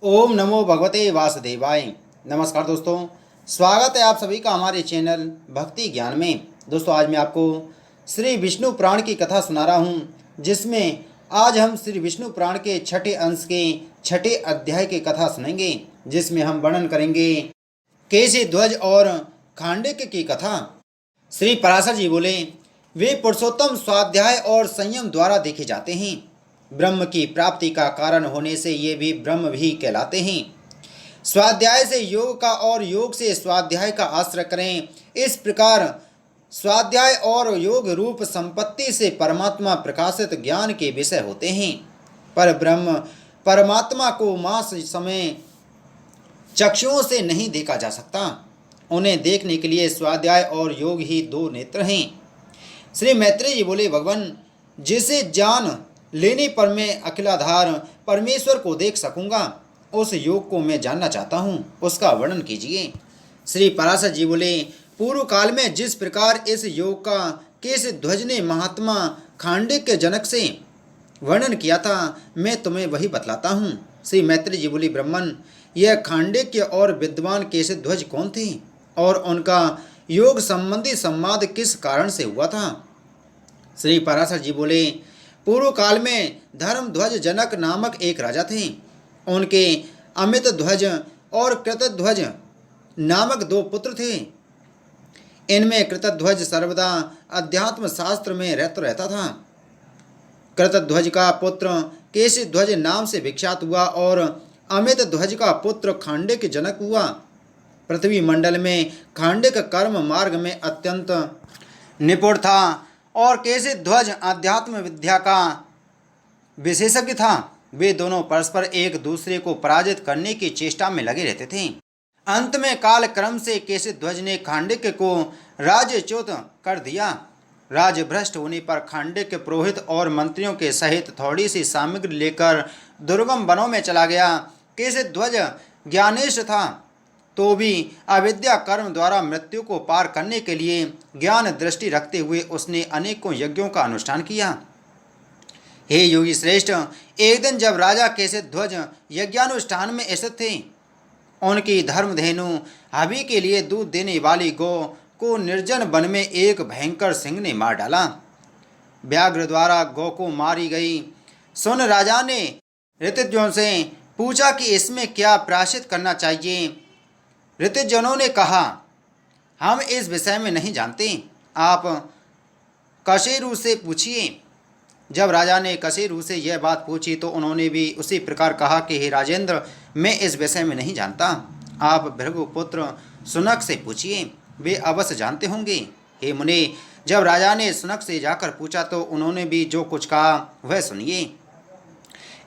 ओम नमो भगवते वासुदेवाय। नमस्कार दोस्तों, स्वागत है आप सभी का हमारे चैनल भक्ति ज्ञान में। दोस्तों, आज मैं आपको श्री विष्णु पुराण की कथा सुना रहा हूँ, जिसमें आज हम श्री विष्णु पुराण के छठे अंश के छठे अध्याय की कथा सुनेंगे, जिसमें हम वर्णन करेंगे केसी ध्वज और खांडिक की कथा। श्री पराशर जी बोले, वे पुरुषोत्तम स्वाध्याय और संयम द्वारा देखे जाते हैं। ब्रह्म की प्राप्ति का कारण होने से ये भी ब्रह्म भी कहलाते हैं। स्वाध्याय से योग का और योग से स्वाध्याय का आश्रय करें। इस प्रकार स्वाध्याय और योग रूप संपत्ति से परमात्मा प्रकाशित ज्ञान के विषय होते हैं। पर ब्रह्म परमात्मा को मास समय चक्षुओं से नहीं देखा जा सकता। उन्हें देखने के लिए स्वाध्याय और योग ही दो नेत्र हैं। श्री मैत्रेय जी बोले, भगवान, जिसे जान लेने पर मैं अखिलाधार परमेश्वर को देख सकूंगा, उस योग को मैं जानना चाहता हूँ, उसका वर्णन कीजिए। श्री पराशर जी बोले, पूर्व काल में जिस प्रकार इस योग का केसी ध्वज ने महात्मा खांडिक के जनक से वर्णन किया था, मैं तुम्हें वही बतलाता हूँ। श्री मैत्रेय जी बोली, ब्राह्मण, यह खांडिक और विद्वान केसी ध्वज कौन थे और उनका योग संबंधी संवाद किस कारण से हुआ था? श्री पराशर जी बोले, पूर्व काल में धर्मध्वज जनक नामक एक राजा थे। उनके अमित ध्वज और कृतध्वज नामक दो पुत्र थे। इनमें कृतध्वज सर्वदा अध्यात्म शास्त्र में रहता था। कृतध्वज का पुत्र केसी ध्वज नाम से विख्यात हुआ और अमित ध्वज का पुत्र खांडिक जनक हुआ। पृथ्वी मंडल में खांडिक कर्म मार्ग में अत्यंत निपुण था और केसी ध्वज अध्यात्म विद्या का विशेषज्ञ था। वे दोनों परस्पर एक दूसरे को पराजित करने की चेष्टा में लगे रहते थे। अंत में काल क्रम से केसी ध्वज ने खांडिक को राज्यच्युत कर दिया। राज्य भ्रष्ट होने पर खांडिक पुरोहित और मंत्रियों के सहित थोड़ी सी सामग्री लेकर दुर्गम वनों में चला गया। केसी ध्वज ज्ञानेश था, तो भी अविद्या कर्म द्वारा मृत्यु को पार करने के लिए ज्ञान दृष्टि रखते हुए उसने अनेकों यज्ञों का अनुष्ठान किया। हे योगी श्रेष्ठ, एक दिन जब राजा केसी ध्वज यज्ञानुष्ठान में स्थित थे, उनकी धर्मधेनु हवि के लिए दूध देने वाली गौ को निर्जन वन में एक भयंकर सिंह ने मार डाला। व्याघ्र द्वारा गौ को मारी गई सुन राजा ने ऋतुजों से पूछा कि इसमें क्या प्रायश्चित करना चाहिए। ऋतुजनों ने कहा, हम इस विषय में नहीं जानते, आप कशेरु से पूछिए। जब राजा ने कशेरु से यह बात पूछी तो उन्होंने भी उसी प्रकार कहा कि हे राजेंद्र, मैं इस विषय में नहीं जानता, आप भृगुपुत्र सुनक से पूछिए, वे अवश्य जानते होंगे। हे मुने, जब राजा ने सुनक से जाकर पूछा तो उन्होंने भी जो कुछ कहा वह सुनिए।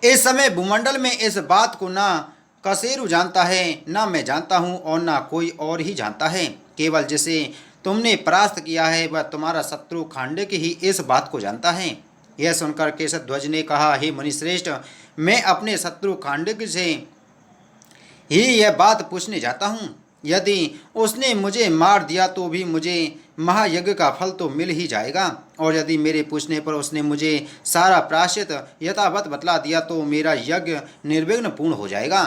इस समय भूमंडल में इस बात को ना कशेरु जानता है, ना मैं जानता हूँ और ना कोई और ही जानता है। केवल जिसे तुमने परास्त किया है वह तुम्हारा शत्रु खांडिक ही इस बात को जानता है। यह सुनकर केसी ध्वज ने कहा, हे मुनिश्रेष्ठ, मैं अपने शत्रु खांडिक से ही यह बात पूछने जाता हूँ। यदि उसने मुझे मार दिया तो भी मुझे महायज्ञ का फल तो मिल ही जाएगा, और यदि मेरे पूछने पर उसने मुझे सारा प्रायश्चित यथावत बतला दिया तो मेरा यज्ञ निर्विघ्न पूर्ण हो जाएगा।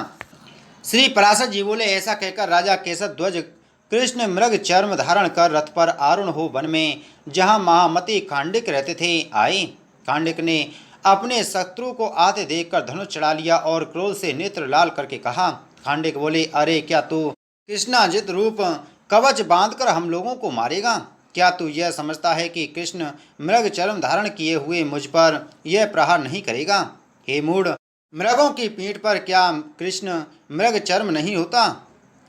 श्री पराशर जी बोले, ऐसा कहकर राजा केसी ध्वज कृष्ण मृग चर्म धारण कर रथ पर आरूढ़ हो वन में जहाँ महामती खांडिक रहते थे आए। खांडिक ने अपने शत्रु को आते देखकर धनुष चढ़ा लिया और क्रोध से नेत्र लाल करके कहा। खांडिक बोले, अरे क्या तू कृष्णाजित रूप कवच बांधकर हम लोगों को मारेगा? क्या तू यह समझता है कि कृष्ण मृग चर्म धारण किए हुए मुझ पर यह प्रहार नहीं करेगा? हे मूढ़, मृगों की पीठ पर क्या कृष्ण मृग चर्म नहीं होता,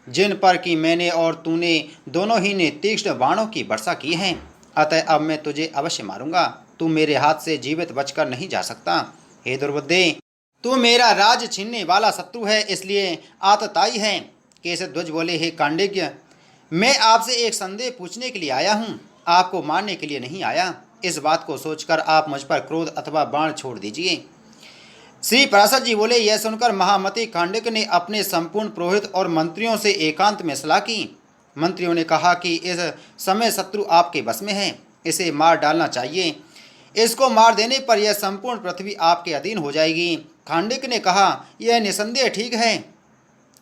जिन पर कि मैंने और तूने दोनों ही ने तीक्ष्ण बाणों की वर्षा की है? अतः अब मैं तुझे अवश्य मारूंगा, तू मेरे हाथ से जीवित बचकर नहीं जा सकता। हे दुर्बुद्धे, तू मेरा राज छीनने वाला शत्रु है, इसलिए आतताई है। केसी ध्वज बोले, हे कांडिज्ञ, मैं आपसे एक संदेह पूछने के लिए आया हूँ, आपको मारने के लिए नहीं आया। इस बात को सोचकर आप मुझ पर क्रोध अथवा बाण छोड़ दीजिए। श्री पराशर जी बोले, यह सुनकर महामती खांडिक ने अपने संपूर्ण पुरोहित और मंत्रियों से एकांत में सलाह की। मंत्रियों ने कहा कि इस समय शत्रु आपके बस में है, इसे मार डालना चाहिए। इसको मार देने पर यह संपूर्ण पृथ्वी आपके अधीन हो जाएगी। खांडिक ने कहा, यह निसंदेह ठीक है।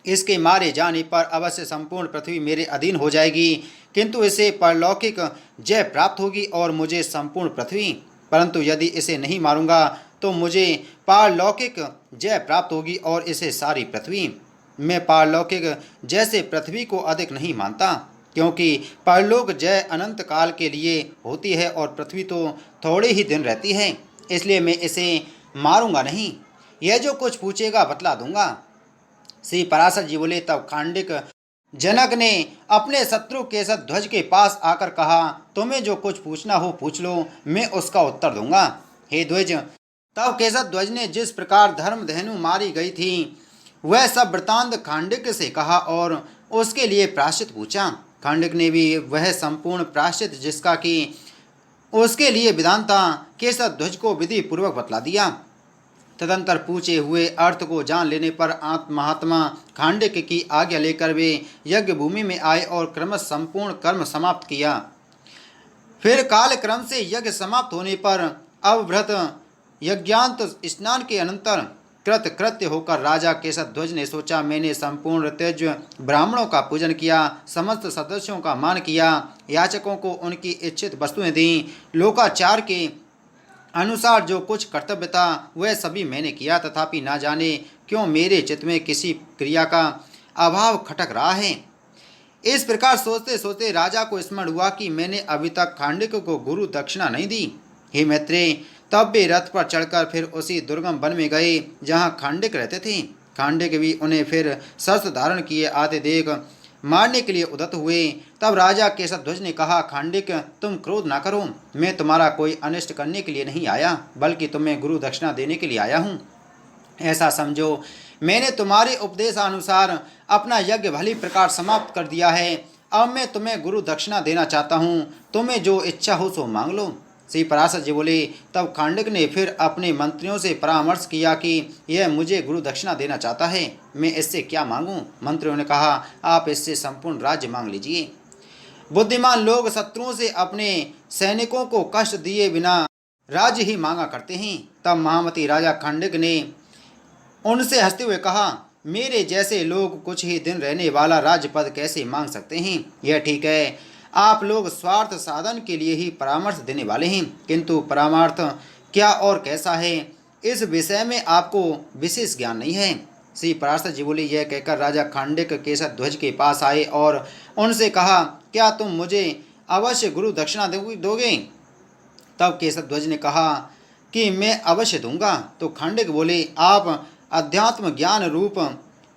इसके मारे जाने पर अवश्य संपूर्ण पृथ्वी मेरे अधीन हो जाएगी, किंतु इसे परलौकिक जय प्राप्त होगी और मुझे संपूर्ण पृथ्वी। परंतु यदि इसे नहीं मारूंगा तो मुझे पारलौकिक जय प्राप्त होगी और इसे सारी पृथ्वी। मैं पारलौकिक जय से पृथ्वी को अधिक नहीं मानता, क्योंकि परलोक जय अनंत काल के लिए होती है और पृथ्वी तो थोड़े ही दिन रहती है, इसलिए मैं इसे मारूंगा नहीं। यह जो कुछ पूछेगा बतला दूंगा। श्री पराशर जी बोले, तब खांडिक जनक ने अपने शत्रु केशध्वज के पास आकर कहा, तुम्हें जो कुछ पूछना हो पूछ लो, मैं उसका उत्तर दूंगा। हे ध्वज, तब केशध्वज ने जिस प्रकार धर्मधेनु मारी गई थी वह सब वृतांत खांडिक से कहा और उसके लिए प्रायश्चित पूछा। खांडिक ने भी वह संपूर्ण प्रायश्चित जिसका कि उसके लिए विधान था केशध्वज को विधि पूर्वक बतला दिया। तदंतर पूछे हुए अर्थ को जान लेने पर महात्मा खांडिक की आज्ञा लेकर वे यज्ञ भूमि में आए और क्रमश संपूर्ण कर्म समाप्त किया। फिर काल क्रम से यज्ञ समाप्त होने पर अवभृत यज्ञांत स्नान के अनंतर कृत कृत्य होकर राजा केशध्वज ने सोचा, मैंने संपूर्ण तेज ब्राह्मणों का पूजन किया, समस्त सदस्यों का मान किया, याचकों को उनकी इच्छित वस्तुएं दी, लोकाचार के अनुसार जो कुछ कर्तव्य था वह सभी मैंने किया, तथापि ना जाने क्यों मेरे चित्त में किसी क्रिया का अभाव खटक रहा है। इस प्रकार सोचते सोचते राजा को स्मरण हुआ कि मैंने अभी तक खांडिक को गुरु दक्षिणा नहीं दी। हे मैत्रेय, तब वे रथ पर चढ़कर फिर उसी दुर्गम वन में गए जहाँ खांडिक रहते थे। खांडिक भी उन्हें फिर शस्त्र धारण किए आते देख मारने के लिए उद्यत हुए। तब राजा केशध्वज ने कहा, खांडिक, तुम क्रोध ना करो, मैं तुम्हारा कोई अनिष्ट करने के लिए नहीं आया, बल्कि तुम्हें गुरु दक्षिणा देने के लिए आया हूँ। ऐसा समझो, मैंने तुम्हारे उपदेशानुसार अपना यज्ञ भली प्रकार समाप्त कर दिया है। अब मैं तुम्हें गुरु दक्षिणा देना चाहता हूँ, तुम्हें जो इच्छा हो सो मांग लो। श्री पराशर जी बोले, तब खांडिक ने फिर अपने मंत्रियों से परामर्श किया कि यह मुझे गुरु दक्षिणा देना चाहता है, मैं इससे क्या मांगूं। मंत्रियों ने कहा, आप इससे संपूर्ण राज्य मांग लीजिए। बुद्धिमान लोग शत्रुओं से अपने सैनिकों को कष्ट दिए बिना राज्य ही मांगा करते हैं। तब महामती राजा खांडिक ने उनसे हंसते हुए कहा, मेरे जैसे लोग कुछ ही दिन रहने वाला राज्य पद कैसे मांग सकते हैं। यह ठीक है, आप लोग स्वार्थ साधन के लिए ही परामर्श देने वाले हैं, किंतु परामर्श क्या और कैसा है इस विषय में आपको विशेष ज्ञान नहीं है। श्री पराशर जी बोले, यह कहकर राजा खांडिक केशध्वज के पास आए और उनसे कहा, क्या तुम मुझे अवश्य गुरु दक्षिणा दोगे। तब केशध्वज ने कहा कि मैं अवश्य दूंगा। तो खांडिक बोले, आप अध्यात्म ज्ञान रूप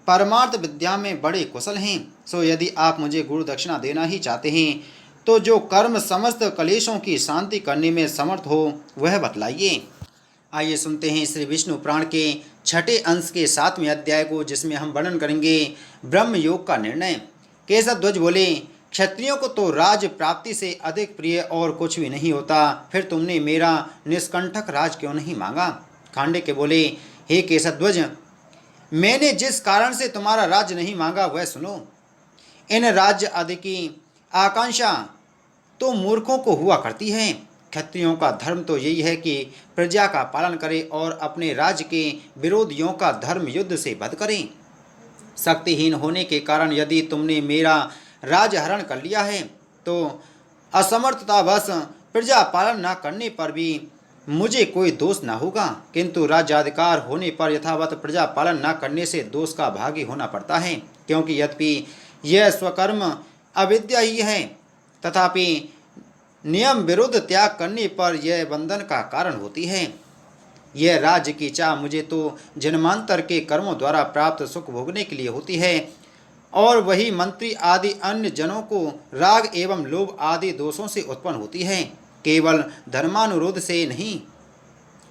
परमार्थ विद्या में बड़े कुशल हैं, सो यदि आप मुझे गुरु दक्षिणा देना ही चाहते हैं तो जो कर्म समस्त कलेशों की शांति करने में समर्थ हो वह बतलाइए। आइए सुनते हैं श्री विष्णु पुराण के 6ठे अंश के 7वें अध्याय को, जिसमें हम वर्णन करेंगे ब्रह्म योग का निर्णय। केशध्वज बोले, क्षत्रियों को तो राज प्राप्ति से अधिक प्रिय और कुछ भी नहीं होता, फिर तुमने मेरा निष्कंठक राज क्यों नहीं मांगा। खांडिक बोले, हे केशध्वज, मैंने जिस कारण से तुम्हारा राज्य नहीं मांगा वह सुनो। इन राज्य आदि की आकांक्षा तो मूर्खों को हुआ करती है। क्षत्रियों का धर्म तो यही है कि प्रजा का पालन करे और अपने राज्य के विरोधियों का धर्म युद्ध से वध करे। शक्तिहीन होने के कारण यदि तुमने मेरा राज्य हरण कर लिया है तो असमर्थतावश प्रजा पालन न करने पर भी मुझे कोई दोष न होगा, किंतु राज्याधिकार होने पर यथावत प्रजा पालन न करने से दोष का भागी होना पड़ता है, क्योंकि यद्यपि यह स्वकर्म अविद्या ही है, तथापि नियम विरुद्ध त्याग करने पर यह बंधन का कारण होती है। यह राज्य की चाह मुझे तो जन्मांतर के कर्मों द्वारा प्राप्त सुख भोगने के लिए होती है, और वही मंत्री आदि अन्य जनों को राग एवं लोभ आदि दोषों से उत्पन्न होती है, केवल धर्मानुरोध से नहीं।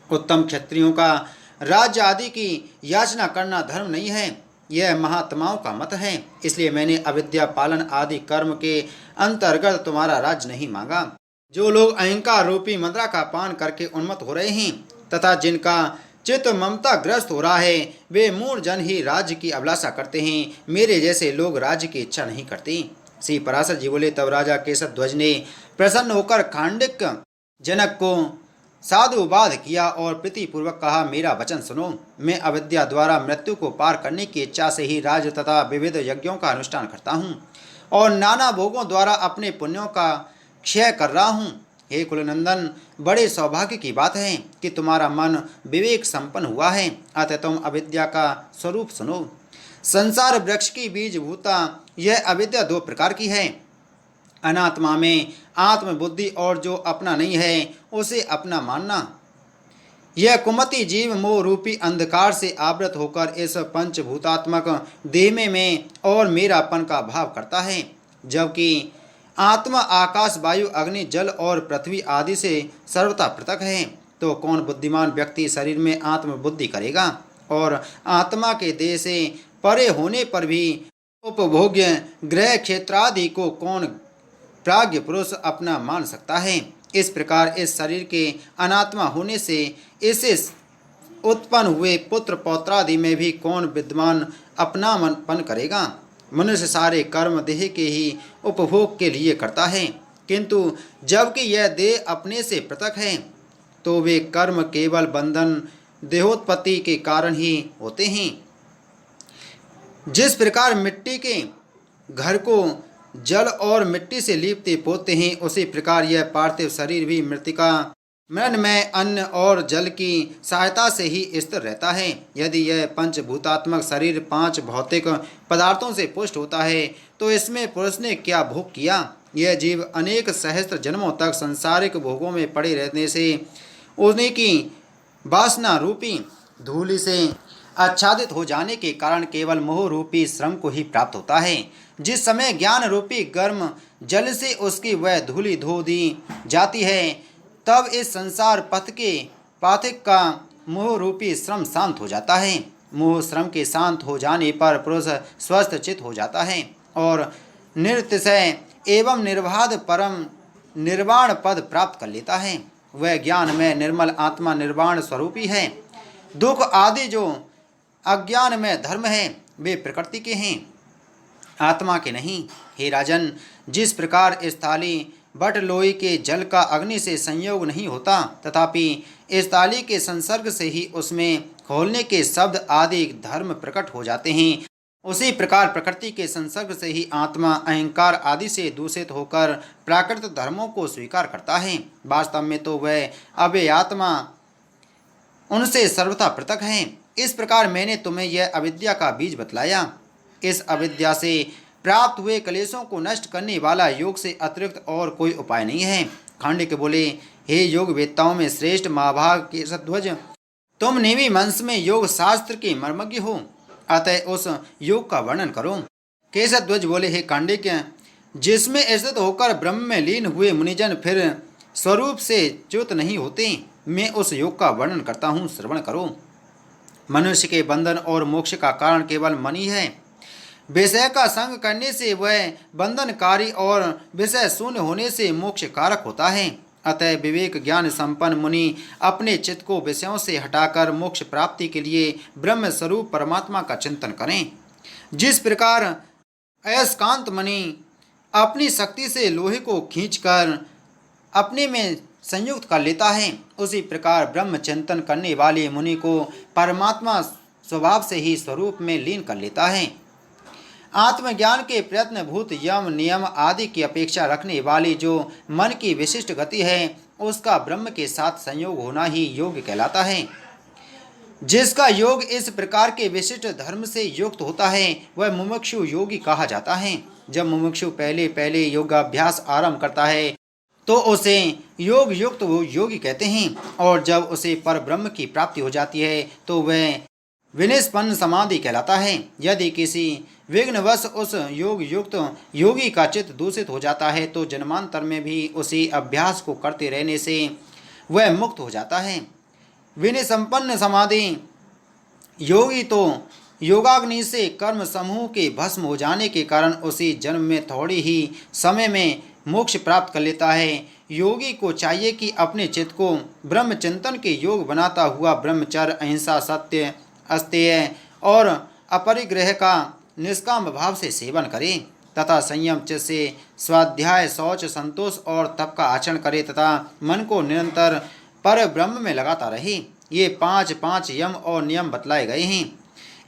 उत्तम क्षत्रियों का राज्य आदि की याचना करना धर्म नहीं है, यह महात्माओं का मत है। इसलिए मैंने अविद्या पालन आदि कर्म के अंतर्गत तुम्हारा राज्य नहीं मांगा। जो लोग अहंकार रूपी मदिरा का पान करके उन्मत्त हो रहे हैं तथा जिनका चित्त ममता ग्रस्त हो रहा है, वे मूढ़ जन ही राज्य की अभिलाषा करते हैं, मेरे जैसे लोग राज्य की इच्छा नहीं करते। श्री पराशर जी बोले, तब राजा केशध्वज ने प्रसन्न होकर खांडिक जनक को साधुवाद किया और प्रीतिपूर्वक कहा, मेरा वचन सुनो। मैं अविद्या द्वारा मृत्यु को पार करने की इच्छा से ही राज तथा विविध यज्ञों का अनुष्ठान करता हूँ और नाना भोगों द्वारा अपने पुण्यों का क्षय कर रहा हूँ। हे कुलनंदन, बड़े सौभाग्य की बात है कि तुम्हारा मन विवेक संपन्न हुआ है, अतः तुम अविद्या का स्वरूप सुनो। संसार वृक्ष की बीजभूता यह अविद्या दो प्रकार की है, अनात्मा में आत्मबुद्धि और जो अपना नहीं है उसे अपना मानना। यह कुमति जीव मोह रूपी अंधकार से आवृत होकर इस पंचभूतात्मक देह में और मेरापन का भाव करता है, जबकि आत्मा आकाश वायु अग्नि जल और पृथ्वी आदि से सर्वथा पृथक है। तो कौन बुद्धिमान व्यक्ति शरीर में आत्मबुद्धि करेगा और आत्मा के देह से परे होने पर भी उपभोग्य ग्रह क्षेत्रादि को कौन प्राज्ञ पुरुष अपना मान सकता है। इस प्रकार इस शरीर के अनात्मा होने से इससे उत्पन्न हुए पुत्र पौत्रादि में भी कौन विद्वान अपनापन करेगा। मनुष्य सारे कर्म देह के ही उपभोग के लिए करता है, किंतु जबकि यह देह अपने से पृथक है तो वे कर्म केवल बंधन देहोत्पत्ति के कारण ही होते हैं। जिस प्रकार मिट्टी के घर को जल और मिट्टी से लीपते पोतते हैं, उसी प्रकार यह पार्थिव शरीर भी मृतिका मृण में अन्न और जल की सहायता से ही स्थिर रहता है। यदि यह पंचभूतात्मक शरीर 5 भौतिक पदार्थों से पुष्ट होता है तो इसमें पुरुष ने क्या भोग किया। यह जीव अनेक सहस्त्र जन्मों तक सांसारिक भोगों में पड़े रहने से उन्हीं की वासना रूपी धूलि से आच्छादित हो जाने के कारण केवल मोह रूपी श्रम को ही प्राप्त होता है। जिस समय ज्ञान रूपी गर्म जल से उसकी वह धूलि धो दी जाती है, तब इस संसार पथ के पाथिक का मोह रूपी श्रम शांत हो जाता है। मोह श्रम के शांत हो जाने पर पुरुष स्वस्थ चित्त हो जाता है और निर्तिशय एवं निर्बाध परम निर्वाण पद प्राप्त कर लेता है। वह ज्ञान में निर्मल आत्मा निर्वाण स्वरूपी है। दुख आदि जो अज्ञान में धर्म है वे प्रकृति के हैं, आत्मा के नहीं। हे राजन, जिस प्रकार इस थाली बट लोई के जल का अग्नि से संयोग नहीं होता, तथापि इस थाली के संसर्ग से ही उसमें खोलने के शब्द आदि धर्म प्रकट हो जाते हैं, उसी प्रकार प्रकृति के संसर्ग से ही आत्मा अहंकार आदि से दूषित होकर प्राकृत धर्मों को स्वीकार करता है। वास्तव में तो वह अव्यय आत्मा उनसे सर्वथा पृथक है। इस प्रकार मैंने तुम्हें यह अविद्या का बीज बतलाया। इस अविद्या से प्राप्त हुए क्लेशों को नष्ट करने वाला योग से अतिरिक्त और कोई उपाय नहीं है। खांडिक बोले, हे योग वेत्ताओं में श्रेष्ठ महाभाग केशध्वज, तुम नेमी मंश में योग शास्त्र के मर्मज्ञ हो, अतः उस योग का वर्णन करो। केशध्वज बोले, हे कांडिक, जिसमें स्थित होकर ब्रह्म में लीन हुए मुनिजन फिर स्वरूप से च्युत नहीं होते, मैं उस योग का वर्णन करता हूँ, श्रवण करो। मनुष्य के बंधन और मोक्ष का कारण केवल मन ही है। विषय का संग करने से वह बंधनकारी और विषय शून्य होने से मोक्ष कारक होता है। अतः विवेक ज्ञान संपन्न मुनि अपने चित्त को विषयों से हटाकर मोक्ष प्राप्ति के लिए ब्रह्म स्वरूप परमात्मा का चिंतन करें। जिस प्रकार अयस्कांत मणि अपनी शक्ति से लोहे को खींचकर अपने में संयुक्त कर लेता है, उसी प्रकार ब्रह्म चिंतन करने वाले मुनि को परमात्मा स्वभाव से ही स्वरूप में लीन कर लेता है। आत्मज्ञान के प्रयत्न भूत यम नियम आदि की अपेक्षा रखने वाली जो मन की विशिष्ट गति है, उसका ब्रह्म के साथ संयोग होना ही योग कहलाता है। जिसका योग इस प्रकार के विशिष्ट धर्म से युक्त होता है वह मुमुक्षु योगी कहा जाता है। जब मुमुक्षु पहले पहले योगाभ्यास आरंभ करता है तो उसे योग युक्त वो योगी कहते हैं, और जब उसे पर ब्रह्म की प्राप्ति हो जाती है तो वह विनिष्पन्न समाधि कहलाता है। यदि किसी विघ्नवश उस योग युक्त योगी का चित्त दूषित हो जाता है तो जन्मांतर में भी उसी अभ्यास को करते रहने से वह मुक्त हो जाता है। विनिसंपन्न समाधि योगी तो योगाग्नि से कर्म समूह के भस्म हो जाने के कारण उसी जन्म में थोड़ी ही समय में मोक्ष प्राप्त कर लेता है। योगी को चाहिए कि अपने चित्त को ब्रह्म चिंतन के योग बनाता हुआ ब्रह्मचर्य, अहिंसा, सत्य, अस्तेय और अपरिग्रह का निष्काम भाव से सेवन करे तथा संयम चित्त से स्वाध्याय, शौच, संतोष और तप का आचरण करे तथा मन को निरंतर पर ब्रह्म में लगाता रहे। ये 5 यम और नियम बतलाए गए हैं।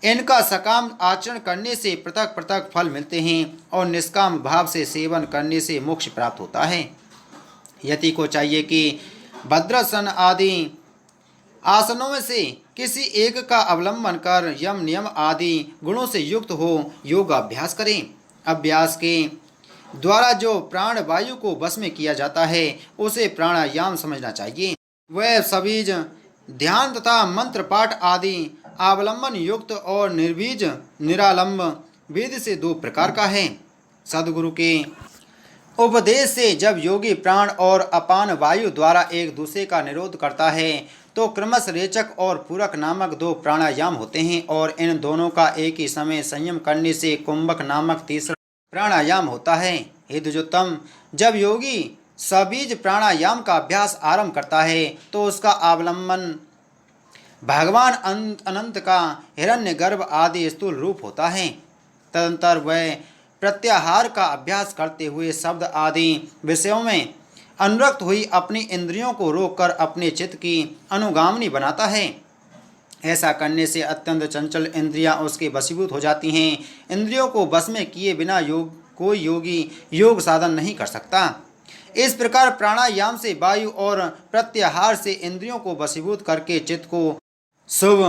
इनका सकाम आचरण करने से पृथक पृथक फल मिलते हैं और निष्काम भाव से सेवन करने से मोक्ष प्राप्त होता है। यति को चाहिए कि भद्रासन आदि आसनों में से किसी एक का अवलंबन कर यम नियम आदि गुणों से युक्त हो योग अभ्यास करें। अभ्यास के द्वारा जो प्राण वायु को वश में किया जाता है उसे प्राणायाम समझना चाहिए। वह सबीज ध्यान तथा मंत्र पाठ आदि अवलंबन युक्त और निर्बीज निरालंब वेद से 2 प्रकार का है। सदगुरु के उपदेश से जब योगी प्राण और अपान वायु द्वारा एक दूसरे का निरोध करता है तो क्रमश रेचक और पूरक नामक 2 प्राणायाम होते हैं और इन दोनों का एक ही समय संयम करने से कुंभक नामक तीसरा प्राणायाम होता है। हे द्विजोत्तम, जब योगी सबीज प्राणायाम का अभ्यास आरंभ करता है तो उसका अवलंबन भगवान अनंत का हिरण्यगर्भ आदि स्थूल रूप होता है। तदंतर वह प्रत्याहार का अभ्यास करते हुए शब्द आदि विषयों में अनुरक्त हुई अपनी इंद्रियों को रोककर अपने चित्त की अनुगामिनी बनाता है। ऐसा करने से अत्यंत चंचल इंद्रियां उसके वशीभूत हो जाती हैं। इंद्रियों को बस में किए बिना कोई योगी योग साधन नहीं कर सकता। इस प्रकार प्राणायाम से वायु और प्रत्याहार से इंद्रियों को वशीभूत करके चित्त को शुभ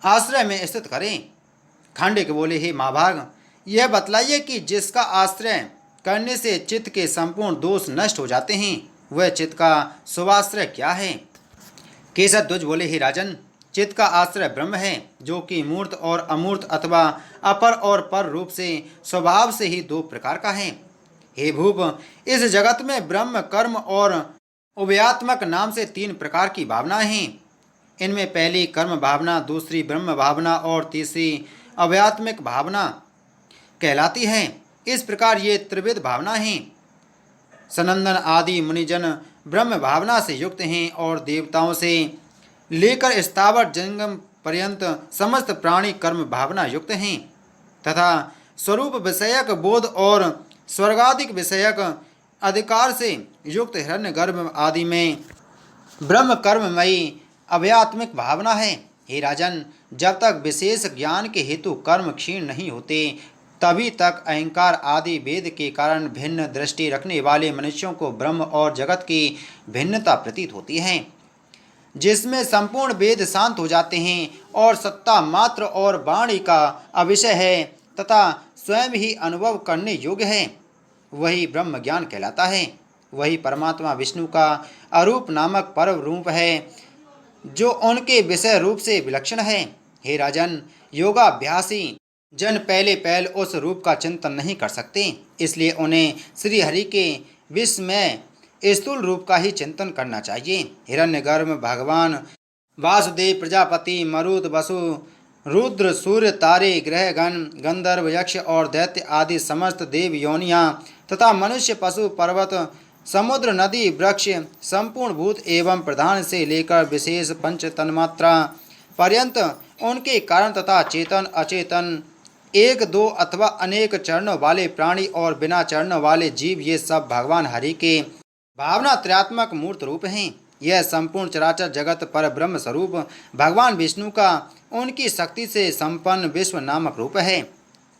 आश्रय में स्थित करें। खांडिक बोले, हे महाभाग, यह बतलाइए कि जिसका आश्रय करने से चित्त के संपूर्ण दोष नष्ट हो जाते हैं वह चित्त का शुभाश्रय क्या है। केशध्वज बोले, हे राजन, चित्त का आश्रय ब्रह्म है जो कि मूर्त और अमूर्त अथवा अपर और पर रूप से स्वभाव से ही 2 प्रकार का है। हे भूप, इस जगत में ब्रह्म कर्म और उभयात्मक नाम से 3 प्रकार की भावनाएं हैं। इनमें पहली कर्म भावना, दूसरी ब्रह्म भावना और तीसरी अभयात्मक भावना कहलाती है। इस प्रकार ये त्रिविध भावना हैं। सनंदन आदि मुनिजन ब्रह्म भावना से युक्त हैं और देवताओं से लेकर स्थावर जंगम पर्यंत समस्त प्राणी कर्म भावना युक्त हैं तथा स्वरूप विषयक बोध और स्वर्गादिक विषयक अधिकार से युक्त हिरण्यगर्भ आदि में ब्रह्म कर्ममयी अभयात्मिक भावना है। हे राजन, जब तक विशेष ज्ञान के हेतु कर्म क्षीण नहीं होते तभी तक अहंकार आदि वेद के कारण भिन्न दृष्टि रखने वाले मनुष्यों को ब्रह्म और जगत की भिन्नता प्रतीत होती है, जिसमें संपूर्ण वेद शांत हो जाते हैं और सत्ता मात्र और वाणी का अविषय है तथा स्वयं ही अनुभव करने योग्य है। वही ब्रह्म ज्ञान कहलाता है। वही परमात्मा विष्णु का अरूप नामक परम रूप है जो उनके विषय रूप से विलक्षण है। हे राजन, योगाभ्यासी जन पहले उस रूप का चिंतन नहीं कर सकते, इसलिए उन्हें श्री हरि के विस्मय स्थूल रूप का ही चिंतन करना चाहिए। हिरण्यगर्भ भगवान वासुदेव, प्रजापति, मरुत, वसु, रुद्र, सूर्य, तारे, ग्रहगण, गंधर्व, यक्ष और दैत्य आदि समस्त देव योनियाँ तथा मनुष्य, पशु, पर्वत, समुद्र, नदी, वृक्ष, संपूर्ण भूत एवं प्रधान से लेकर विशेष पंच तन्मात्रा पर्यंत उनके कारण तथा चेतन अचेतन, 1, 2 अथवा अनेक चरणों वाले प्राणी और बिना चरणों वाले जीव, ये सब भगवान हरि के भावना त्रयात्मक मूर्त रूप हैं। यह संपूर्ण चराचर जगत पर ब्रह्म स्वरूप भगवान विष्णु का उनकी शक्ति से संपन्न विश्व नामक रूप है।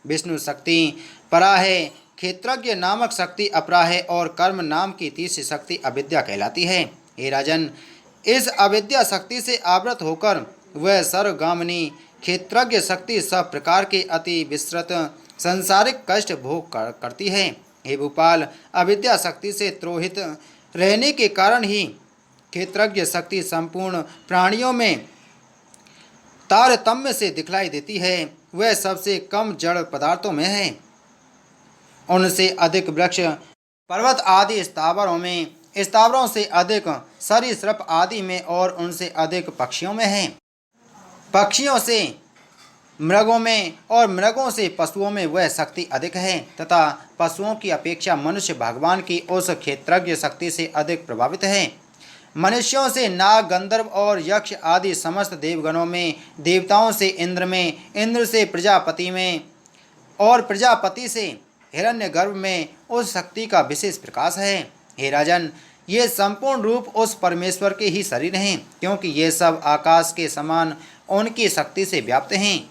विष्णु शक्ति परा है, क्षेत्रज्ञ नामक शक्ति अपरा है और कर्म नाम की तीसरी शक्ति अविद्या कहलाती है। हे राजन, इस अविद्या शक्ति से आवृत होकर वह सर्वगामिनी क्षेत्रज्ञ शक्ति सब प्रकार के अति विस्तृत सांसारिक कष्ट भोग करती है। हे भूपाल, अविद्या शक्ति से त्रोहित रहने के कारण ही क्षेत्रज्ञ शक्ति संपूर्ण प्राणियों में तारतम्य से दिखलाई देती है। वह सबसे कम जड़ पदार्थों में है, उनसे अधिक वृक्ष, पर्वत आदि स्थावरों में, स्थावरों से अधिक सरीसृप आदि में और उनसे अधिक पक्षियों में है। पक्षियों से मृगों में और मृगों से पशुओं में वह शक्ति अधिक है तथा पशुओं की अपेक्षा मनुष्य भगवान की उस क्षेत्रज्ञ शक्ति से अधिक प्रभावित है। मनुष्यों से नाग, गंधर्व और यक्ष आदि समस्त देवगणों में, देवताओं से इंद्र में, इंद्र से प्रजापति में और प्रजापति से हिरण्यगर्भ में उस शक्ति का विशेष प्रकाश है। हे राजन, ये संपूर्ण रूप उस परमेश्वर के ही शरीर हैं, क्योंकि ये सब आकाश के समान उनकी शक्ति से व्याप्त हैं।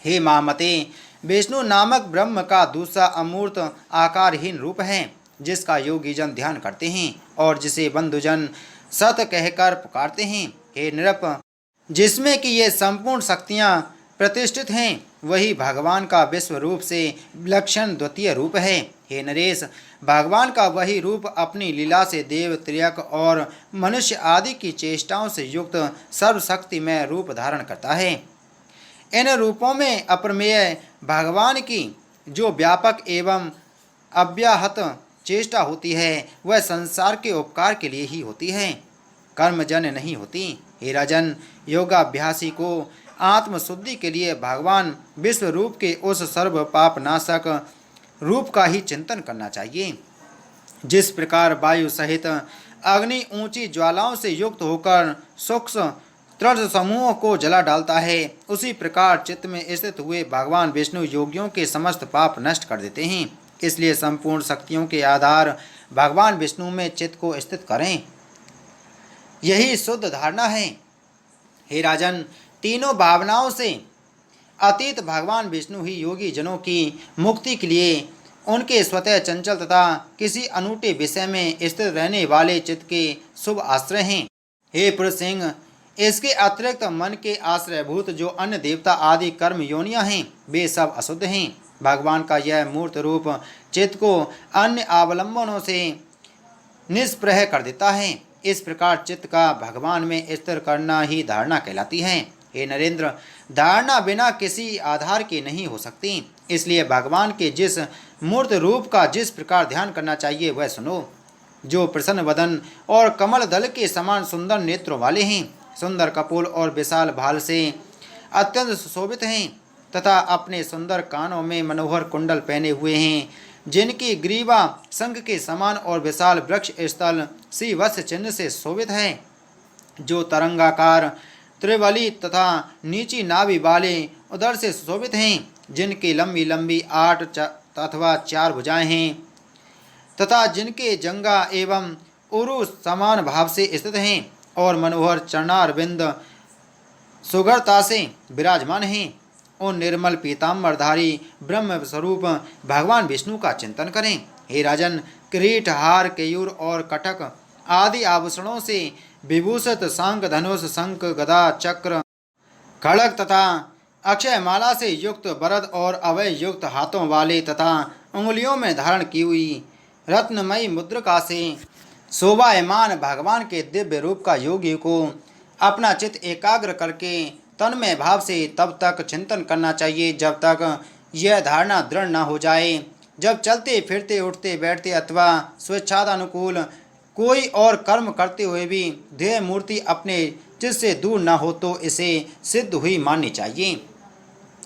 हे महामते, विष्णु नामक ब्रह्म का दूसरा अमूर्त आकारहीन रूप है, जिसका योगी जन ध्यान करते हैं और जिसे बंधुजन सत कहकर पुकारते हैं। हे नृप, जिसमें कि ये संपूर्ण शक्तियाँ प्रतिष्ठित हैं, वही भगवान का विश्व रूप से विलक्षण द्वितीय रूप है। हे नरेश, भगवान का वही रूप अपनी लीला से देव, त्रियक और मनुष्य आदि की चेष्टाओं से युक्त सर्वशक्तिमय रूप धारण करता है। इन रूपों में अप्रमेय भगवान की जो व्यापक एवं अव्याहत चेष्टा होती है, वह संसार के उपकार के लिए ही होती है, कर्मजन्य नहीं होती। हे राजन, योगाभ्यासी को आत्मशुद्धि के लिए भगवान विश्व रूप के उस सर्व पाप नाशक रूप का ही चिंतन करना चाहिए। जिस प्रकार वायु सहित अग्नि ऊंची ज्वालाओं से युक्त होकर सूक्ष्म तृण समूहों को जला डालता है, उसी प्रकार चित्त में स्थित हुए भगवान विष्णु योगियों के समस्त पाप नष्ट कर देते हैं। इसलिए संपूर्ण शक्तियों के आधार भगवान विष्णु में चित्त को स्थित करें, यही शुद्ध धारणा है। हे राजन, तीनों भावनाओं से अतीत भगवान विष्णु ही योगी जनों की मुक्ति के लिए उनके स्वतः चंचल तथा किसी अनूठे विषय में स्थित रहने वाले चित्त के शुभ आश्रय हैं। हे पुरुष सिंह, इसके अतिरिक्त मन के आश्रयभूत जो अन्य देवता आदि कर्म योनियां हैं, वे सब अशुद्ध हैं। भगवान का यह मूर्त रूप चित्त को अन्य अवलंबनों से निष्प्रह कर देता है। इस प्रकार चित्त का भगवान में स्थिर करना ही धारणा कहलाती है। हे नरेंद्र, धारणा बिना किसी आधार की नहीं हो सकती। इसलिए भगवान के जिस मूर्त रूप का जिस प्रकार ध्यान करना चाहिए वह सुनो। जो प्रसन्न वदन और कमल दल के समान सुंदर नेत्रों वाले हैं, सुंदर कपोल और विशाल भाल से अत्यंत सुशोभित हैं तथा अपने सुंदर कानों में मनोहर कुंडल पहने हुए हैं, जिनकी ग्रीवा शंख के समान और विशाल वृक्ष स्थल सी वत्स चिन्ह से शोभित है, जो तरंगाकार त्रिवली तथा नीची नाभि वाले उदर से सुशोभित हैं, जिनकी लंबी लंबी 8 अथवा 4 भुजाएं हैं तथा जिनके जंगा एवं उरु समान भाव से स्थित हैं और मनोहर चरणारविंद सुगरता से विराजमान हैं। उन निर्मल पीताम्बरधारी ब्रह्म स्वरूप भगवान विष्णु का चिंतन करें। हे राजन, किरीट, हार, केयूर और कटक आदि आभूषणों से विभूषित शंख, धनुष, शंख, गदा, चक्र, खड़ग तथा अक्षय माला से युक्त वरद और अभय युक्त हाथों वाले तथा उंगलियों में धारण की हुई रत्नमयी मुद्रिका से शोभायमान भगवान के दिव्य रूप का योगी को अपना चित्त एकाग्र करके तन्मय भाव से तब तक चिंतन करना चाहिए जब तक यह धारणा दृढ़ न हो जाए। जब चलते फिरते, उठते बैठते अथवा स्वेच्छानुकूल कोई और कर्म करते हुए भी ध्येय मूर्ति अपने चित्त से दूर न हो तो इसे सिद्ध हुई माननी चाहिए।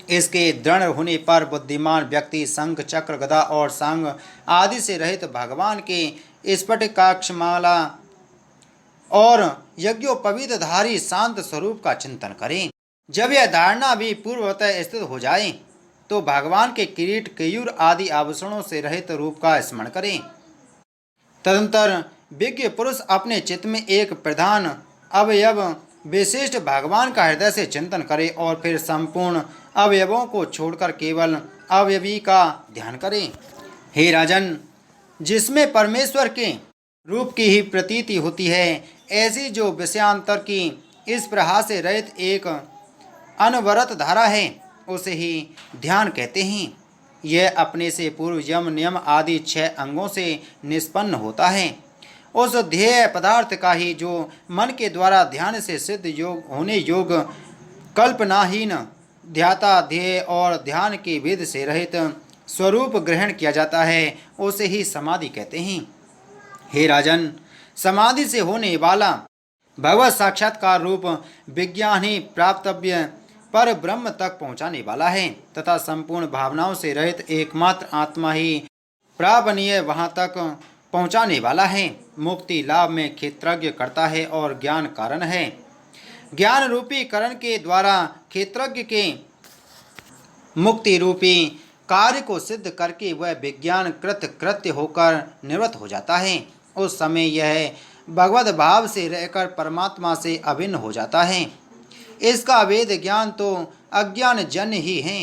इसके दृढ़ होने पर बुद्धिमान व्यक्ति शंख, चक्र, गदा और सांग आदि से रहित भगवान के स्फटिकाक्षमाला और यज्ञोपवीतधारी शांत स्वरूप का चिंतन करें। जब यह धारणा भी पूर्वतः स्थित हो जाए तो भगवान के किरीट, केयूर आदि आभूषणों से रहित रूप का स्मरण करें। तदंतर विज्ञ पुरुष अपने चित्त में एक प्रधान अवयव विशिष्ट भगवान का हृदय से चिंतन करे और फिर संपूर्ण अवयवों को छोड़कर केवल अवयवी का ध्यान करें। हे राजन, जिसमें परमेश्वर के रूप की ही प्रतीति होती है, ऐसी जो विषयांतर की इस प्रहा से रहित एक अनवरत धारा है, उसे ही ध्यान कहते हैं। यह अपने से पूर्व यम, नियम आदि 6 अंगों से निष्पन्न होता है। उस ध्येय पदार्थ का ही जो मन के द्वारा ध्यान से सिद्ध योग होने योग कल्पनाहीन ध्याता ध्येय और ध्यान के भेद से रहित स्वरूप ग्रहण किया जाता है, उसे ही समाधि कहते हैं। हे राजन, समाधि से होने वाला भगवत साक्षात्कार रूप विज्ञान ही प्राप्तव्य पर ब्रह्म तक पहुँचाने वाला है तथा संपूर्ण भावनाओं से रहित एकमात्र आत्मा ही प्रापणीय वहाँ तक पहुँचाने वाला है। मुक्ति लाभ में क्षेत्रज्ञ करता है और ज्ञान कारण है। ज्ञान रूपी करण के द्वारा क्षेत्रज्ञ के मुक्ति रूपी कार्य को सिद्ध करके वह विज्ञान कृत कृत्य होकर निवृत्त हो जाता है। उस समय यह भगवत भाव से रहकर परमात्मा से अभिन्न हो जाता है। इसका वेद ज्ञान तो अज्ञान जन्य ही है।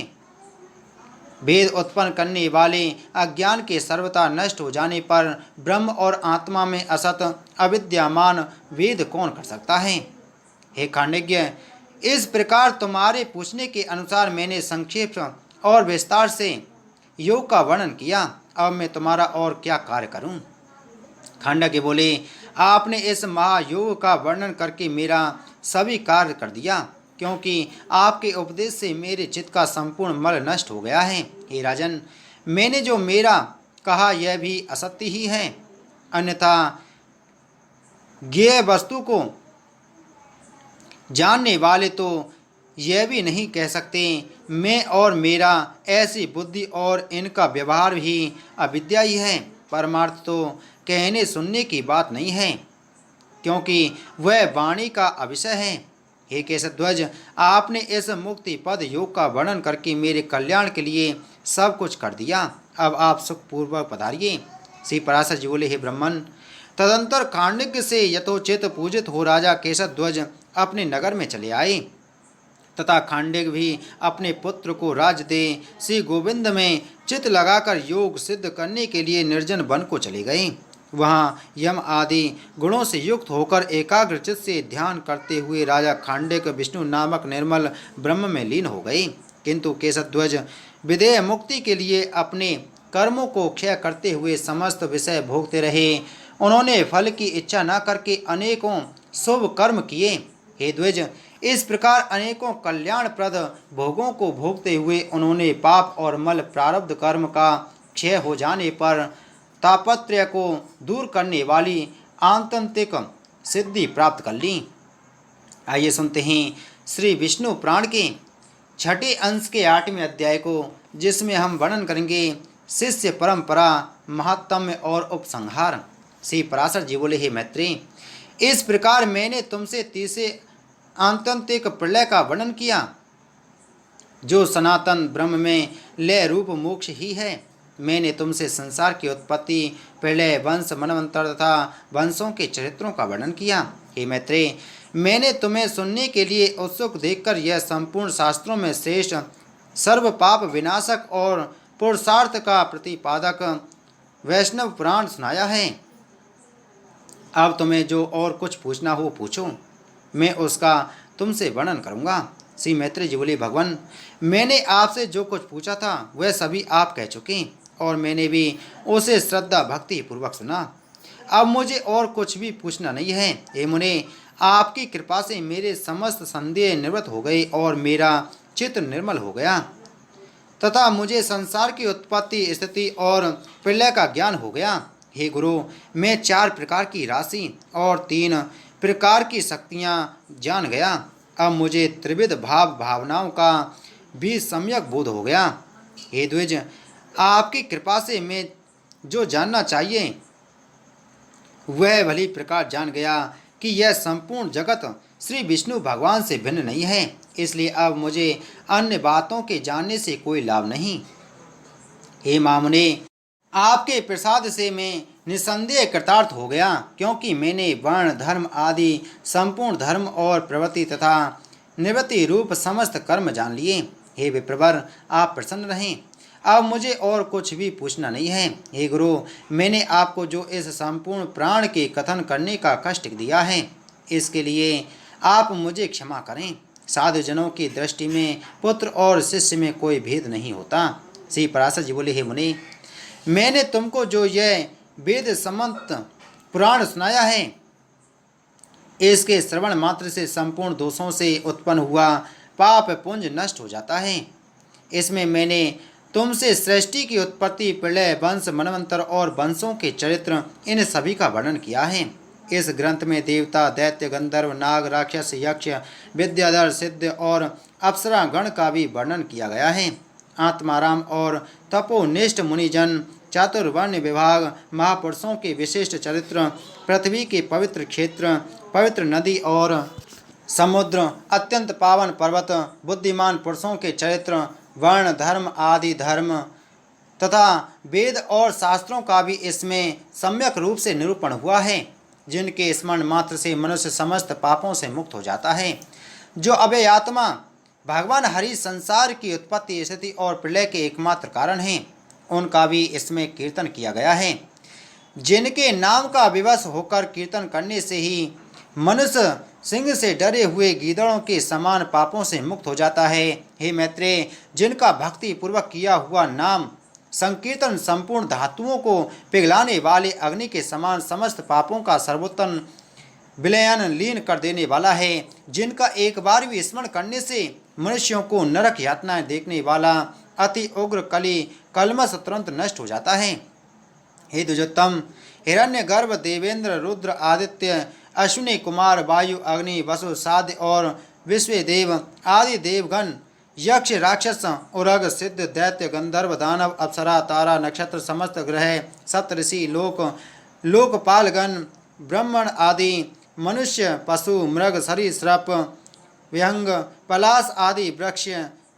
भेद उत्पन्न करने वाले अज्ञान के सर्वथा नष्ट हो जाने पर ब्रह्म और आत्मा में असत अविद्यमान वेद कौन कर सकता है। हे खांडज्ञ, इस प्रकार तुम्हारे पूछने के अनुसार मैंने संक्षेप और विस्तार से योग का वर्णन किया। अब मैं तुम्हारा और क्या कार्य करूं। खांडज्ञ बोले, आपने इस महायोग का वर्णन करके मेरा सभी कार्य कर दिया, क्योंकि आपके उपदेश से मेरे चित्त का संपूर्ण मल नष्ट हो गया है। हे राजन, मैंने जो मेरा कहा यह भी असत्य ही है, अन्यथा ज्ञेय वस्तु को जानने वाले तो यह भी नहीं कह सकते मैं और मेरा, ऐसी बुद्धि और इनका व्यवहार भी अविद्या ही है। परमार्थ तो कहने सुनने की बात नहीं है, क्योंकि वह वाणी का अविषय है। हे केशध्वज, आपने इस मुक्ति पद योग का वर्णन करके मेरे कल्याण के लिए सब कुछ कर दिया। अब आप सुखपूर्वक पधारिए। श्री पराशर जी बोले, हे ब्राह्मण, तदंतर खांडज्ञ से यथोचित पूजित हो राजा केशध्वज अपने नगर में चले आए तथा खांडज्ञ भी अपने पुत्र को राज्य दे श्री गोविंद में चित्त लगाकर योग सिद्ध करने के लिए निर्जन वन को चले गए। वहाँ यम आदि गुणों से युक्त होकर एकाग्रचित से ध्यान करते हुए राजा खांडज्ञ विष्णु नामक निर्मल ब्रह्म में लीन हो गए। किंतु केशध्वज विदेह मुक्ति के लिए अपने कर्मों को क्षय करते हुए समस्त विषय भोगते रहे। उन्होंने फल की इच्छा न करके अनेकों शुभ कर्म किए। हे द्विज, इस प्रकार अनेकों कल्याणप्रद भोगों को भोगते हुए उन्होंने पाप और मल प्रारब्ध कर्म का क्षय हो जाने पर तापत्रय को दूर करने वाली आत्यंतिक सिद्धि प्राप्त कर ली। आइए सुनते हैं श्री विष्णु पुराण के छठे अंश के 8वें अध्याय को, जिसमें हम वर्णन करेंगे शिष्य परंपरा, महात्म्य और उपसंहार। श्री पराशर जी बोले, हे मैत्री, इस प्रकार मैंने तुमसे तीसरे आत्यंतिक प्रलय का वर्णन किया, जो सनातन ब्रह्म में लय रूप मोक्ष ही है। मैंने तुमसे संसार की उत्पत्ति, प्रलय, वंश, मनवंतर तथा वंशों के चरित्रों का वर्णन किया। हे मैत्रेय, मैंने तुम्हें सुनने के लिए उत्सुक देखकर यह संपूर्ण शास्त्रों में श्रेष्ठ, सर्व पाप विनाशक और पुरुषार्थ का प्रतिपादक वैष्णव पुराण सुनाया है। अब तुम्हें जो और कुछ पूछना हो पूछो, मैं उसका तुमसे वर्णन करूँगा। श्री मैत्रेय जी बोले, भगवान, मैंने आपसे जो कुछ पूछा था वह सभी आप कह चुके और मैंने भी उसे श्रद्धा भक्ति पूर्वक सुना। अब मुझे और कुछ भी पूछना नहीं है। हे मुने, आपकी कृपा से मेरे समस्त संदेह निवृत्त हो गए और मेरा चित्त निर्मल हो गया तथा मुझे संसार की उत्पत्ति, स्थिति और प्रलय का ज्ञान हो गया। हे गुरु, मैं 4 प्रकार की राशि और 3 प्रकार की शक्तियाँ जान गया। अब मुझे त्रिविध भावनाओं का भी सम्यक बोध हो गया। हे द्विज, आपकी कृपा से मैं जो जानना चाहिए वह भली प्रकार जान गया कि यह संपूर्ण जगत श्री विष्णु भगवान से भिन्न नहीं है। इसलिए अब मुझे अन्य बातों के जानने से कोई लाभ नहीं। हे मामुने, आपके प्रसाद से मैं निसंदेह कृतार्थ हो गया, क्योंकि मैंने वर्ण, धर्म आदि संपूर्ण धर्म और प्रवृत्ति तथा निवृत्ति रूप समस्त कर्म जान लिए। हे विप्रवर, आप प्रसन्न रहें। अब मुझे और कुछ भी पूछना नहीं है। हे गुरु, मैंने आपको जो इस संपूर्ण प्राण के कथन करने का कष्ट दिया है, इसके लिए आप मुझे क्षमा करें। साधु जनों की दृष्टि में पुत्र और शिष्य में कोई भेद नहीं होता। श्री पराशर जी बोले, हे मुनि, मैंने तुमको जो यह वेद सम्मत पुराण सुनाया है, इसके श्रवण मात्र से संपूर्ण दोषों से उत्पन्न हुआ पाप पुंज नष्ट हो जाता है। इसमें मैंने तुमसे सृष्टि की उत्पत्ति, प्रलय, वंश, मनवंतर और वंशों के चरित्र, इन सभी का वर्णन किया है। इस ग्रंथ में देवता, दैत्य, गंधर्व, नाग, राक्षस, यक्ष, विद्याधर, सिद्ध और अप्सरा गण का भी वर्णन किया गया है। आत्माराम और तपोनिष्ठ मुनिजन, चातुर्वर्ण विभाग, महापुरुषों के विशिष्ट चरित्र, पृथ्वी के पवित्र क्षेत्र, पवित्र नदी और समुद्र, अत्यंत पावन पर्वत, बुद्धिमान पुरुषों के चरित्र, वर्ण, धर्म आदि धर्म, तथा वेद और शास्त्रों का भी इसमें सम्यक रूप से निरूपण हुआ है, जिनके स्मरण मात्र से मनुष्य समस्त पापों से मुक्त हो जाता है। जो अव्यय आत्मा भगवान हरि संसार की उत्पत्ति, स्थिति और प्रलय के एकमात्र कारण हैं, उनका भी इसमें कीर्तन किया गया है। जिनके नाम का विवश होकर कीर्तन करने से ही मनुष्य सिंह से डरे हुए गीदड़ों के समान पापों से मुक्त हो जाता है। हे मैत्रेय, जिनका भक्ति पूर्वक किया हुआ नाम संकीर्तन संपूर्ण धातुओं को पिघलाने वाले अग्नि के समान समस्त पापों का सर्वोत्तम विलयन लीन कर देने वाला है, जिनका एक बार भी स्मरण करने से मनुष्यों को नरक यातनाएं देखने वाला अति उग्र कली कलमश तुरंत नष्ट हो जाता है। हे द्विजोत्तम, हिरण्यगर्भ, देवेंद्र, रुद्र, आदित्य, अश्विनी कुमार, वायु, अग्नि, वसु, साध्य और विश्वदेव आदि देवगण, यक्ष, राक्षस, उरग, सिद्ध, दैत्य, गंधर्व, दानव, अप्सरा, तारा, नक्षत्र, समस्त ग्रह, सप्तऋषि, लोकपालगण, ब्राह्मण आदि मनुष्य, पशु, मृग, सरीसृप, विहंग, पलाश आदि वृक्ष,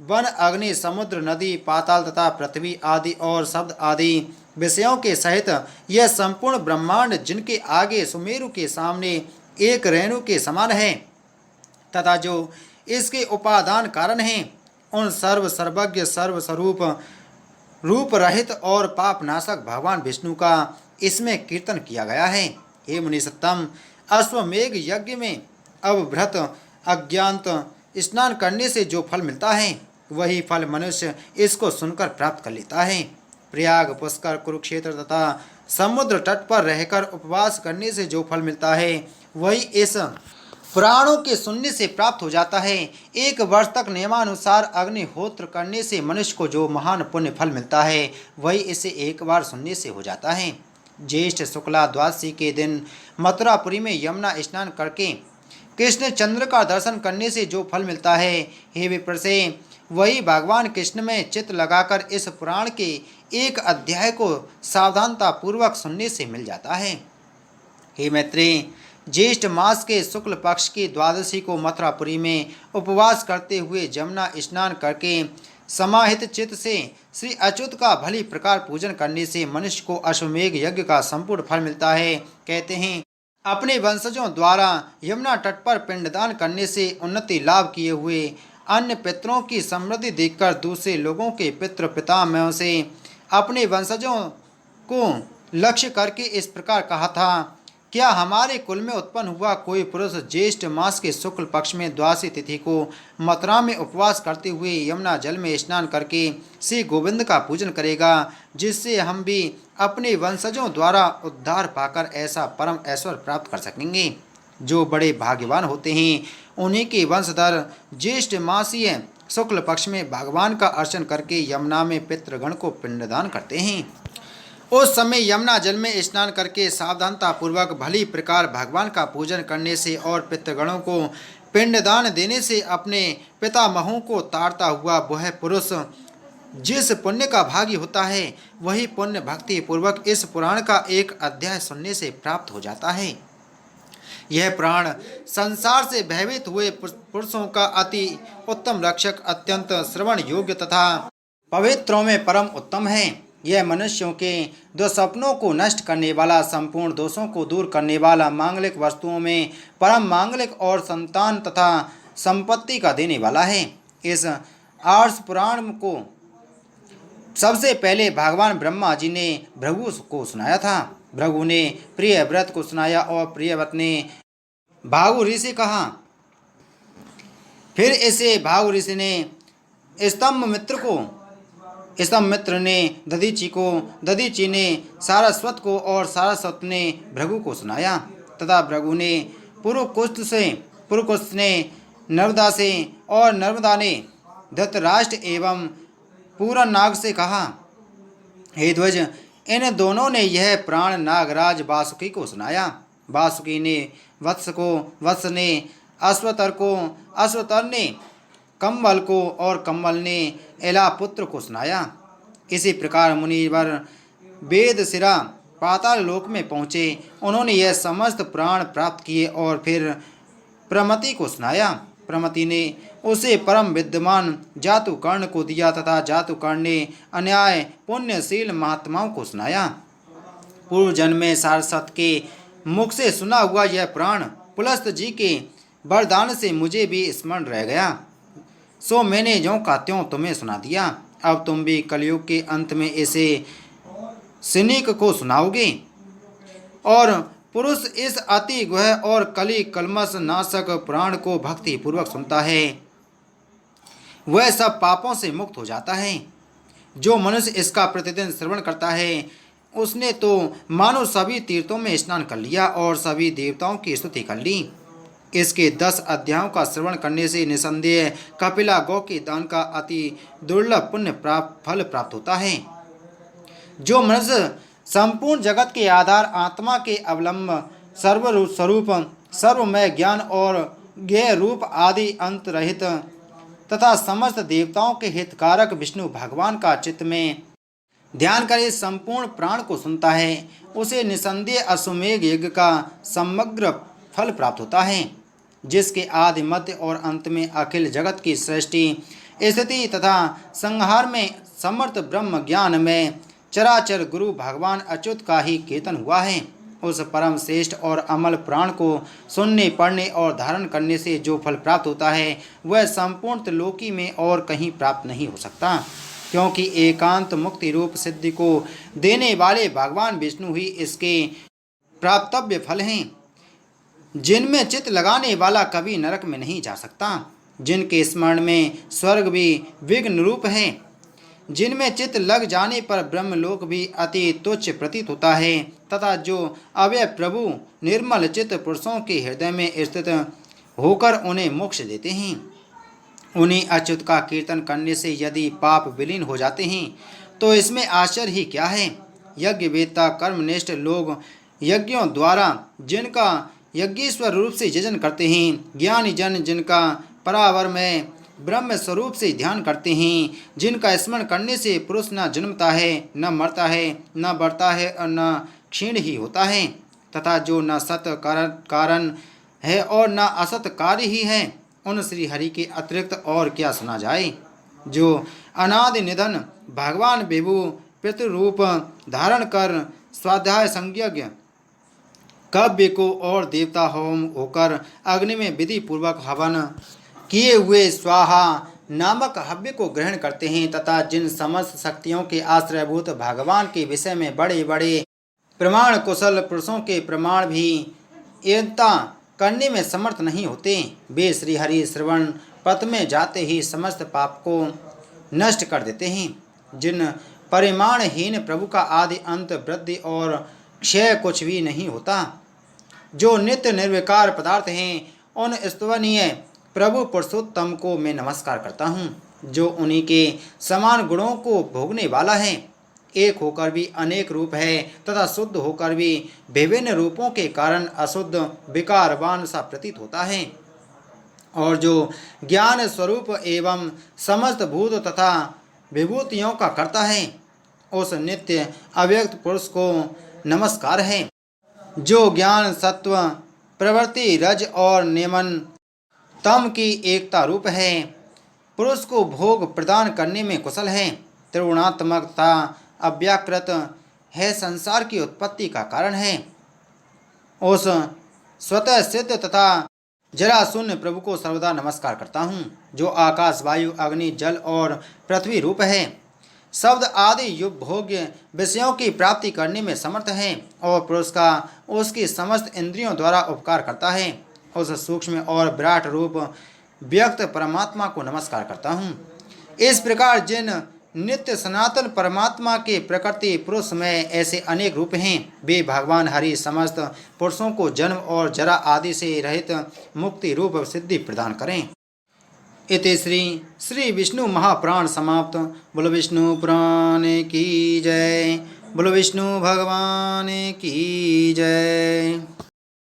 वन, अग्नि, समुद्र, नदी, पाताल तथा पृथ्वी आदि और शब्द आदि विषयों के सहित यह संपूर्ण ब्रह्मांड, जिनके आगे सुमेरु के सामने एक रेणु के समान है तथा जो इसके उपादान कारण हैं, उन सर्वज्ञ सर्वस्वरूप रूप रहित और पापनाशक भगवान विष्णु का इसमें कीर्तन किया गया है। हे मुनिसत्तम, अश्वमेघ यज्ञ में अवभृत अज्ञात स्नान करने से जो फल मिलता है, वही फल मनुष्य इसको सुनकर प्राप्त कर लेता है। प्रयाग, पुष्कर, कुरुक्षेत्र तथा समुद्र तट पर रहकर उपवास करने से जो फल मिलता है, वही इस पुराणों के सुनने से प्राप्त हो जाता है। 1 वर्ष तक नियमानुसार अग्निहोत्र करने से मनुष्य को जो महान पुण्य फल मिलता है, वही इसे एक बार सुनने से हो जाता है। ज्येष्ठ शुक्ला द्वादशी के दिन मथुरापुरी में यमुना स्नान करके कृष्ण चंद्र का दर्शन करने से जो फल मिलता है, हे विप्रसे, वही भगवान कृष्ण में चित्त लगाकर इस पुराण के एक अध्याय को सावधानता पूर्वक सुनने से मिल जाता है। हे मैत्रेय, ज्येष्ठ मास के शुक्ल पक्ष की द्वादशी को मथुरापुरी में उपवास करते हुए यमुना स्नान करके समाहित चित्त से श्री अच्युत का भली प्रकार पूजन करने से मनुष्य को अश्वमेघ यज्ञ का संपूर्ण फल मिलता है। कहते हैं, अपने वंशजों द्वारा यमुना तट पर पिंडदान करने से उन्नति लाभ किए हुए अन्य पितरों की समृद्धि देखकर दूसरे लोगों के पितृ पितामहों से अपने वंशजों को लक्ष्य करके इस प्रकार कहा था, क्या हमारे कुल में उत्पन्न हुआ कोई पुरुष ज्येष्ठ मास के शुक्ल पक्ष में द्वादशी तिथि को मथुरा में उपवास करते हुए यमुना जल में स्नान करके श्री गोविंद का पूजन करेगा, जिससे हम भी अपने वंशजों द्वारा उद्धार पाकर ऐसा परम ऐश्वर्य प्राप्त कर सकेंगे। जो बड़े भाग्यवान होते हैं, उन्हीं के वंशधर ज्येष्ठ मासीय शुक्ल पक्ष में भगवान का अर्चन करके यमुना में पितृगण को पिंडदान करते हैं। उस समय यमुना जल में स्नान करके सावधानता पूर्वक भली प्रकार भगवान का पूजन करने से और पितृगणों को पिंडदान देने से अपने पितामहों को तारता हुआ वह पुरुष जिस पुण्य का भागी होता है, वही पुण्य भक्ति पूर्वक इस पुराण का एक अध्याय सुनने से प्राप्त हो जाता है। यह पुराण संसार से भयभीत हुए पुरुषों का अति उत्तम रक्षक, अत्यंत श्रवण योग्य तथा पवित्रों में परम उत्तम है। यह मनुष्यों के दुस्वप्नों को नष्ट करने वाला, संपूर्ण दोषों को दूर करने वाला, मांगलिक वस्तुओं में परम मांगलिक और संतान तथा संपत्ति का देने वाला है। इस आर्ष पुराण को सबसे पहले भगवान ब्रह्मा जी ने भृगु को सुनाया था। भृगु ने प्रियव्रत को सुनाया और प्रियव्रत ने भागु ऋषि कहा। फिर इसे भागु ऋषि ने स्तंभ मित्र ने दधीचि को, दधीचि ने सारस्वत को और सारस्वत ने भृगु को सुनाया तथा भृगु ने पुरुकुस्त ने नर्मदा से और नर्मदा ने धृतराष्ट्र एवं पूरनाग से कहा। हे ध्वज, इन दोनों ने यह प्राण नागराज वासुकी को सुनाया। वासुकी ने वत्स को, वत्स ने अश्वतर को, अश्वतर ने कंबल को और कंबल ने एलापुत्र को सुनाया। इसी प्रकार मुनिवर वेद सिरा पाताल लोक में पहुँचे। उन्होंने यह समस्त प्राण प्राप्त किए और फिर प्रमति को सुनाया। प्रमति ने उसे परम विद्यमान जातुकर्ण को दिया तथा जातुकर्ण ने अन्याय पुण्यशील महात्माओं को सुनाया। पूर्व जन्म में सारस्वत के मुख से सुना हुआ यह पुराण पुलस्त जी के वरदान से मुझे भी स्मरण रह गया, सो मैंने ज्यों का त्यों तुम्हें सुना दिया। अब तुम भी कलयुग के अंत में इसे सिनिक को सुनाओगे। और पुरुष इस अति गुह और कली कलमस नाशक पुराण को भक्ति पूर्वक सुनता है, वह सब पापों से मुक्त हो जाता है। जो मनुष्य इसका प्रतिदिन श्रवण करता है, उसने तो मानो सभी तीर्थों में स्नान कर लिया और सभी देवताओं की स्तुति कर ली। इसके 10 अध्यायों का श्रवण करने से निसंदेह कपिला गौ के दान का अति दुर्लभ पुण्य फल प्राप्त होता है। जो मनुष्य संपूर्ण जगत के आधार आत्मा के अवलंब सर्वस्वरूप सर्वमय ज्ञान और ज्ञेय रूप आदि अंत रहित तथा समस्त देवताओं के हितकारक विष्णु भगवान का चित्त में ध्यान कर इस संपूर्ण प्राण को सुनता है, उसे निसंदेह अश्वमेध यज्ञ का समग्र फल प्राप्त होता है, जिसके आदि मध्य और अंत में अखिल जगत की सृष्टि स्थिति तथा संहार में समर्थ ब्रह्म ज्ञान में चराचर गुरु भगवान अच्युत का ही कीर्तन हुआ है। उस परम श्रेष्ठ और अमल पुराण को सुनने पढ़ने और धारण करने से जो फल प्राप्त होता है, वह संपूर्ण त्रिलोकी में और कहीं प्राप्त नहीं हो सकता, क्योंकि एकांत मुक्ति रूप सिद्धि को देने वाले भगवान विष्णु ही इसके प्राप्तव्य फल हैं, जिनमें चित्त लगाने वाला कभी नरक में नहीं जा सकता, जिनके स्मरण में स्वर्ग भी विघ्न रूप है, जिनमें चित्त लग जाने पर ब्रह्मलोक भी अति तुच्छ प्रतीत होता है, तथा जो अव्यय प्रभु निर्मल चित्त पुरुषों के हृदय में स्थित होकर उन्हें मोक्ष देते हैं। उन्हें अच्युत का कीर्तन करने से यदि पाप विलीन हो जाते हैं तो इसमें आश्चर्य ही क्या है। यज्ञ वेत्ता कर्मनिष्ठ लोग यज्ञों द्वारा जिनका यज्ञेश्वर रूप से यजन करते हैं, ज्ञानी जन जिनका परावर में ब्रह्म स्वरूप से ध्यान करते हैं, जिनका स्मरण करने से पुरुष न जन्मता है, न मरता है, न बढ़ता है और न क्षीण ही होता है, तथा जो न सत कारण है और न असत कार्य ही है, उन श्री हरि के अतिरिक्त और क्या सुना जाए। जो अनादि निधन भगवान विभु पितृरूप धारण कर स्वाध्याय संज्ञ काव्य को और देवता होम होकर अग्नि में विधि पूर्वक हवन किए हुए स्वाहा नामक हव्य को ग्रहण करते हैं, तथा जिन समस्त शक्तियों के आश्रयभूत भगवान के विषय में बड़े बड़े प्रमाण कुशल पुरुषों के प्रमाण भी एकता करने में समर्थ नहीं होते, वे श्री हरि श्रवण पथ में जाते ही समस्त पाप को नष्ट कर देते हैं। जिन परिमाणहीन प्रभु का आदि अंत वृद्धि और क्षय कुछ भी नहीं होता, जो नित्य निर्विकार पदार्थ हैं, उन स्तुवनीय प्रभु पुरुषोत्तम को मैं नमस्कार करता हूँ, जो उन्हीं के समान गुणों को भोगने वाला है, एक होकर भी अनेक रूप है तथा शुद्ध होकर भी विभिन्न रूपों के कारण अशुद्ध विकारवान सा प्रतीत होता है, और जो ज्ञान स्वरूप एवं समस्त भूत तथा विभूतियों का करता है, उस नित्य अव्यक्त पुरुष को नमस्कार है, जो ज्ञान सत्व प्रवृत्ति रज और नियमन तम की एकता रूप है, पुरुष को भोग प्रदान करने में कुशल है, त्रिगुणात्मक तथा अव्याकृत है, संसार की उत्पत्ति का कारण है। उस स्वतः सिद्ध तथा जरा शून्य प्रभु को सर्वदा नमस्कार करता हूँ, जो आकाश वायु अग्नि जल और पृथ्वी रूप है, शब्द आदि युग भोग्य विषयों की प्राप्ति करने में समर्थ है, और पुरुष का उसकी समस्त इंद्रियों द्वारा उपकार करता है। उस सूक्ष्म और विराट रूप व्यक्त परमात्मा को नमस्कार करता हूँ। इस प्रकार जिन नित्य सनातन परमात्मा के प्रकृति पुरुष में ऐसे अनेक रूप हैं, वे भगवान हरि समस्त पुरुषों को जन्म और जरा आदि से रहित मुक्ति रूप सिद्धि प्रदान करें। इति श्री विष्णु महापुराण समाप्त। बोलो विष्णु पुराण की जय, बोलो विष्णु भगवान की जय।